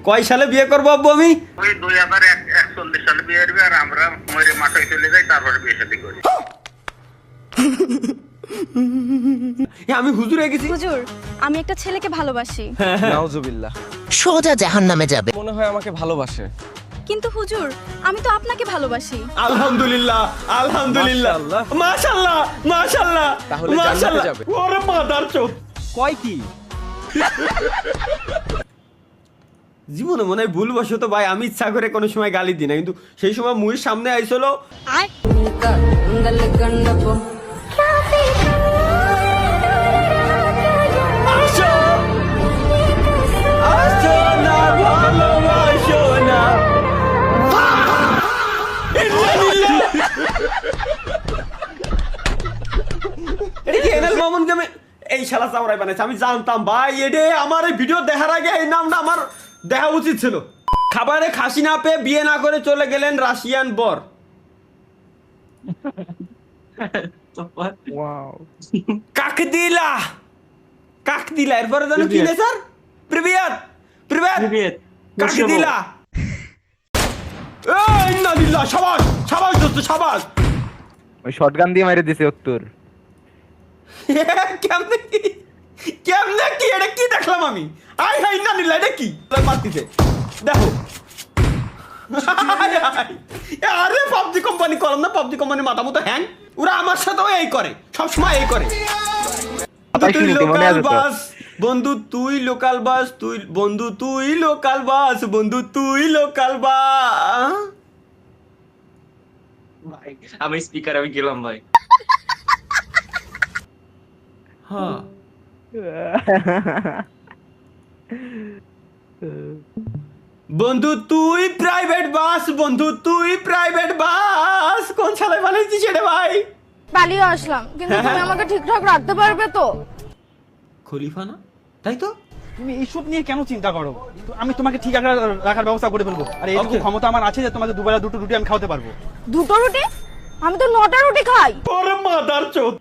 কয় সালে বিয়ে করবো আব্বু আমি? ওই 2041 সালে বিয়ে করবে, আর আমরা মরে মাঠে চলে যাই, তারপরে বিয়ে শাদী করি। আমি হুজুর হয়ে গেছি। হুজুর, আমি একটা ছেলেকে ভালোবাসি। নাউজুবিল্লাহ। সোজা জাহান্নামে যাবে। মনে হয় আমাকে ভালোবাসে। কিন্তু হুজুর, আমি তো আপনাকে ভালোবাসি। আলহামদুলিল্লাহ, আলহামদুলিল্লাহ, মাশাআল্লাহ, মাশাআল্লাহ, তাহলে জান্নাতে মাশাআল্লাহ। যাবে। ওরে মাদার চোদ। কয় কি? জীবনে মনে হয় ভুলবশত ভাই আমি ইচ্ছা করে কোনো সময় গালি দিই না, কিন্তু সেই সময় মুহির সামনে আইছিল। আসো, আসো না, ভালোবাসো না। এটা কি এনাল মামুনকে এই শালা চামড়াই বানাইছে? আমি জানতাম ভাই, এটা আমার এই ভিডিও দেখার আগে এই নামটা আমার দেখা উচিত ছিল। খাবারে খাসি না পেয়ে বিয়ে না করে চলে গেলেন রাশিয়ান বর। কাকদিলা, কাকদিলা, এরপরে জানো কি রে স্যার? প্রিভিয়াত, প্রিভিয়াত, কাকদিলা। এই নালিল্লাহ, শাবাশ, শাবাশ দোস্ত, শাবাশ। ওই শটগান দিয়ে মেরে দিছে উত্তর। কেমনে কি, কেমনে কি, এটা কি দেখলাম আমি? আই হাই নালিল্লাহ, এটা কি মারতিছে দেখো। আরে পাবজি কোম্পানি করলাম না, পাবজি কোম্পানি মাথা মতো হ্যাং। ওরা আমার সাথেও এই করে, সবসময় এই করে। তুই লোকাল বাস বন্ধু, তুই লোকাল বাস, তুই বন্ধু, তুই লোকাল বাস বন্ধু, তুই লোকাল বাস। ভাই আমি স্পিকার, আমি গেলাম ভাই। হ্যাঁ, বন্ধু তুই প্রাইভেট বাস, বন্ধু তুই প্রাইভেট বাস। কোন শালায় বানাইছিস এটা ভাই? পালিয়ে আসলাম, কিন্তু তুমি আমাকে ঠিকঠাক রাখতে পারবে তো? খলিফা না, তাই তো? তুমি এইসব নিয়ে কেন চিন্তা করো? আমি তোমাকে ঠিক রাখার ব্যবস্থা করে ফেলবো। আর এইটুকু Okay. ক্ষমতা আমার আছে যে তোমাকে দুবেলা দুটো রুটি আমি খাওয়াতে পারবো। দুটো রুটি? আমি তো 9টা রুটি খাই। ওরে মাদার চোদ।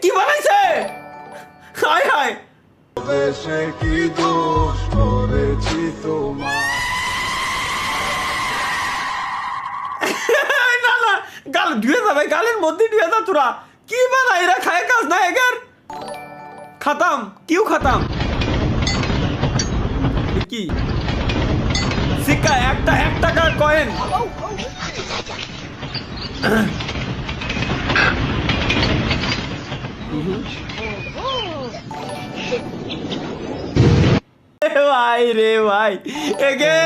কি বানাইছে? হায় হায়, না না, গাল ধুয়ে যাবে, গালের মধ্যে ধুয়ে যা। তোরা কি বানাই, এরা খায় কাজ না এগার। খাতাম, কিউ খাতাম কি? সিক্কা, একটা 1 টাকার কয়েন। ভাই রে ভাই, এগে